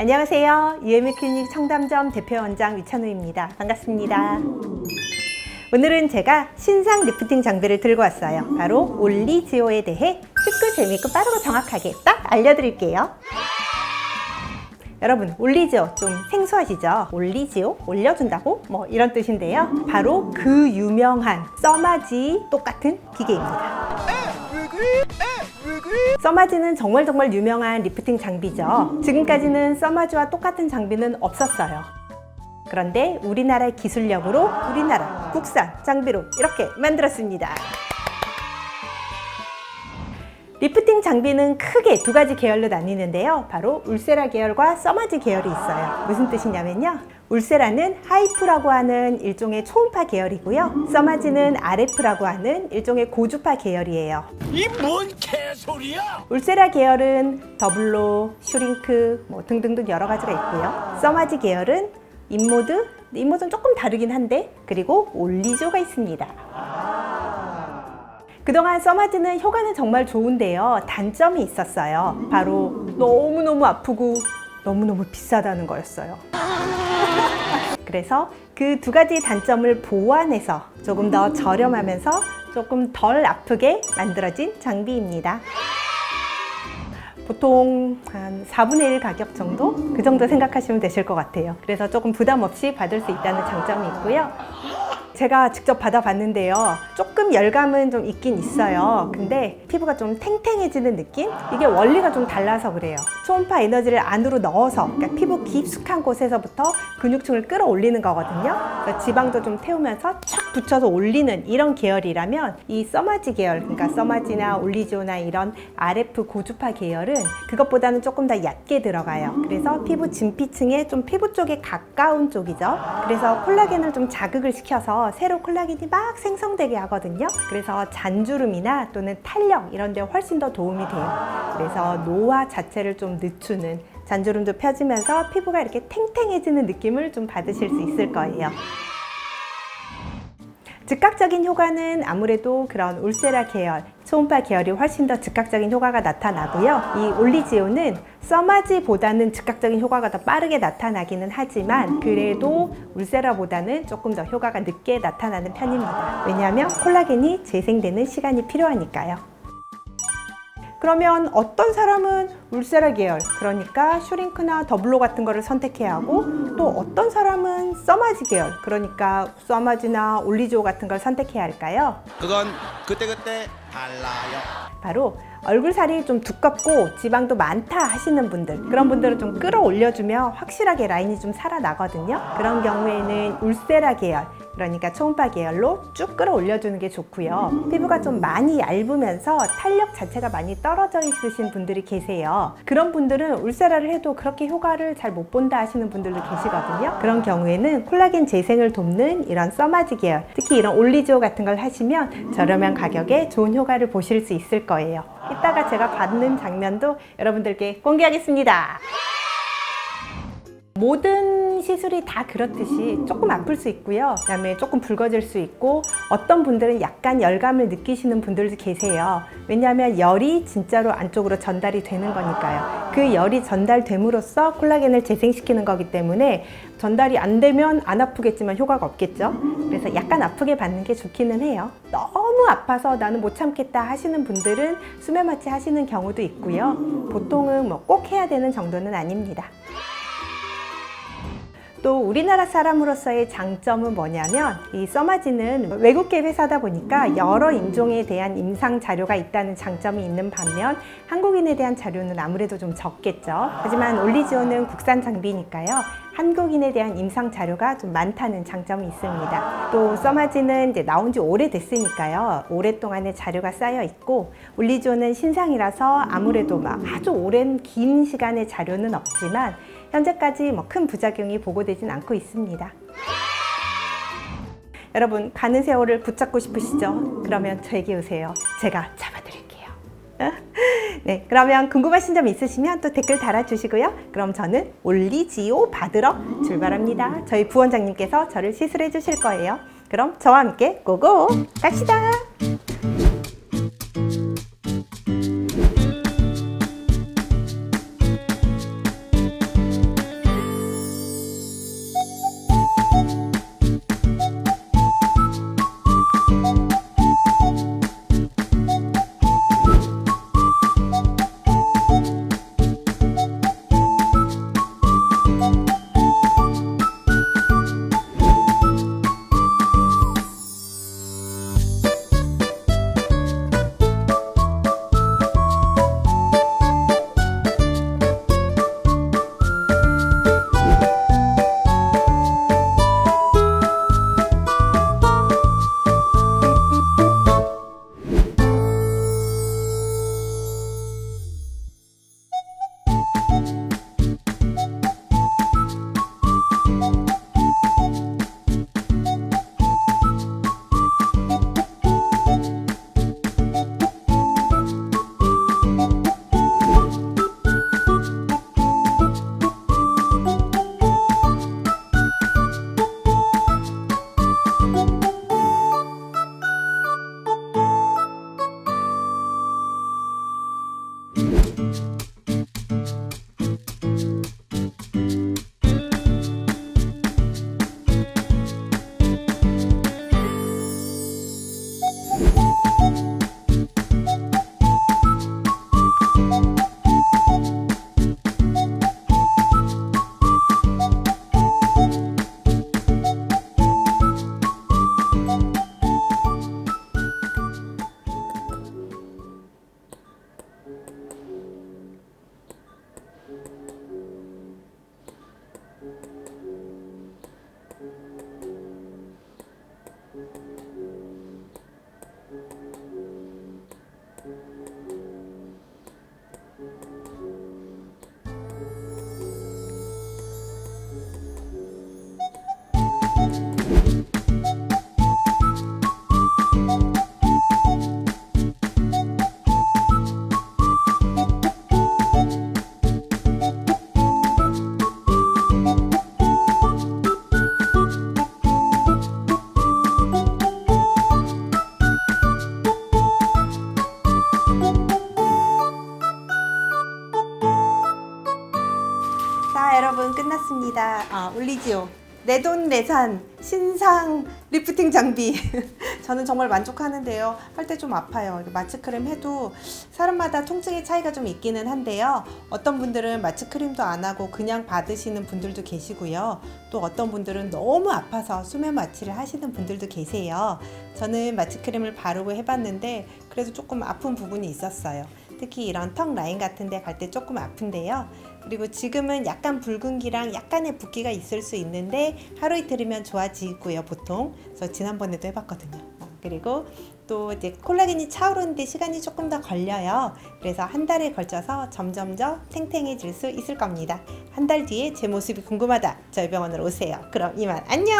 안녕하세요. UME 클리닉 청담점 대표원장 위찬우입니다. 반갑습니다. 오늘은 제가 신상 리프팅 장비를 들고 왔어요. 바로 올리지오에 대해 쉽고 재미있고 빠르고 정확하게 딱 알려드릴게요. 여러분, 올리지오 좀 생소하시죠? 올리지오? 올려준다고? 뭐 이런 뜻인데요. 바로 그 유명한 써마지 똑같은 기계입니다. 써마지는 정말 유명한 리프팅 장비죠. 지금까지는 써마지와 똑같은 장비는 없었어요. 그런데 우리나라의 기술력으로 우리나라 국산 장비로 이렇게 만들었습니다. 리프팅 장비는 크게 두 가지 계열로 나뉘는데요. 바로 울세라 계열과 써마지 계열이 있어요. 무슨 뜻이냐면요. 울세라는 하이프라고 하는 일종의 초음파 계열이고요. 써마지는 RF라고 하는 일종의 고주파 계열이에요. 이 뭔 개소리야? 울세라 계열은 더블로, 슈링크 등등등 여러 가지가 있고요. 써마지 계열은 인모드는 조금 다르긴 한데, 그리고 올리지오가 있습니다. 그동안 써마지는 효과는 정말 좋은데요. 단점이 있었어요. 바로 너무너무 아프고 너무너무 비싸다는 거였어요. 그래서 그 두 가지 단점을 보완해서 조금 더 저렴하면서 조금 덜 아프게 만들어진 장비입니다. 보통 한 4분의 1 가격 정도? 그 정도 생각하시면 되실 것 같아요. 그래서 조금 부담 없이 받을 수 있다는 장점이 있고요. 제가 직접 받아봤는데요. 조금 열감은 좀 있긴 있어요. 근데 피부가 좀 탱탱해지는 느낌? 이게 원리가 좀 달라서 그래요. 초음파 에너지를 안으로 넣어서, 그러니까 피부 깊숙한 곳에서부터 근육층을 끌어올리는 거거든요. 그래서 지방도 좀 태우면서 촥 붙여서 올리는 이런 계열이라면, 이 써마지 계열, 그러니까 써마지나 올리지오나 이런 RF 고주파 계열은 그것보다는 조금 더 얕게 들어가요. 그래서 피부 진피층에 좀 피부 쪽에 가까운 쪽이죠. 그래서 콜라겐을 좀 자극을 시켜서 새로 콜라겐이 막 생성되게 하거든요. 그래서 잔주름이나 또는 탄력 이런 데 훨씬 더 도움이 돼요. 그래서 노화 자체를 좀 늦추는, 잔주름도 펴지면서 피부가 이렇게 탱탱해지는 느낌을 좀 받으실 수 있을 거예요. 즉각적인 효과는 아무래도 그런 울세라 계열, 초음파 계열이 훨씬 더 즉각적인 효과가 나타나고요. 이 올리지오는 써마지보다는 즉각적인 효과가 더 빠르게 나타나기는 하지만, 그래도 울세라보다는 조금 더 효과가 늦게 나타나는 편입니다. 왜냐하면 콜라겐이 재생되는 시간이 필요하니까요. 그러면 어떤 사람은 울세라 계열, 그러니까 슈링크나 더블로 같은 거를 선택해야 하고, 또 어떤 사람은 써마지 계열, 그러니까 써마지나 올리지오 같은 걸 선택해야 할까요? 그건 그때그때 달라요. 바로 얼굴살이 좀 두껍고 지방도 많다 하시는 분들, 그런 분들은 좀 끌어올려주면 확실하게 라인이 좀 살아나거든요. 그런 경우에는 울세라 계열, 그러니까 초음파 계열로 쭉 끌어올려주는 게 좋고요. 피부가 좀 많이 얇으면서 탄력 자체가 많이 떨어져 있으신 분들이 계세요. 그런 분들은 울세라를 해도 그렇게 효과를 잘 못 본다 하시는 분들도 계시거든요. 그런 경우에는 콜라겐 재생을 돕는 이런 써마지 계열, 특히 이런 올리지오 같은 걸 하시면 저렴한 가격에 좋은 효과를 보실 수 있을 거예요. 이따가 제가 받는 장면도 여러분들께 공개하겠습니다. 모든 시술이 다 그렇듯이 조금 아플 수 있고요. 그 다음에 조금 붉어질 수 있고, 어떤 분들은 약간 열감을 느끼시는 분들도 계세요. 왜냐하면 열이 진짜로 안쪽으로 전달이 되는 거니까요. 그 열이 전달됨으로써 콜라겐을 재생시키는 거기 때문에 전달이 안 되면 안 아프겠지만 효과가 없겠죠. 그래서 약간 아프게 받는 게 좋기는 해요. 너무 아파서 나는 못 참겠다 하시는 분들은 수면 마취 하시는 경우도 있고요. 보통은 꼭 해야 되는 정도는 아닙니다. 또 우리나라 사람으로서의 장점은 뭐냐면, 이 써마지는 외국계 회사다 보니까 여러 인종에 대한 임상 자료가 있다는 장점이 있는 반면, 한국인에 대한 자료는 아무래도 좀 적겠죠. 하지만 올리지오는 국산 장비니까요. 한국인에 대한 임상 자료가 좀 많다는 장점이 있습니다. 또 써마지는 이제 나온 지 오래됐으니까요. 오랫동안의 자료가 쌓여 있고, 올리지오는 신상이라서 아무래도 아주 오랜 긴 시간의 자료는 없지만 현재까지 큰 부작용이 보고되진 않고 있습니다. 여러분, 가는 세월을 붙잡고 싶으시죠? 그러면 저에게 오세요. 제가 잡아드릴게요. 네, 그러면 궁금하신 점 있으시면 또 댓글 달아주시고요. 그럼 저는 올리지오 받으러 출발합니다. 저희 부원장님께서 저를 시술해 주실 거예요. 그럼 저와 함께 고고 갑시다. 자, 여러분 끝났습니다. 울리지오 내돈내산 신상 리프팅 장비. 저는 정말 만족하는데요. 할 때 좀 아파요. 마취크림 해도 사람마다 통증의 차이가 좀 있기는 한데요. 어떤 분들은 마취크림도 안 하고 그냥 받으시는 분들도 계시고요. 또 어떤 분들은 너무 아파서 수면 마취를 하시는 분들도 계세요. 저는 마취크림을 바르고 해봤는데 그래도 조금 아픈 부분이 있었어요. 특히 이런 턱 라인 같은 데 갈 때 조금 아픈데요. 그리고 지금은 약간 붉은기랑 약간의 붓기가 있을 수 있는데 하루 이틀이면 좋아지고요, 보통. 그래서 지난번에도 해봤거든요. 그리고 또 이제 콜라겐이 차오르는데 시간이 조금 더 걸려요. 그래서 한 달에 걸쳐서 점점점 탱탱해질 수 있을 겁니다. 한 달 뒤에 제 모습이 궁금하다. 저희 병원으로 오세요. 그럼 이만 안녕!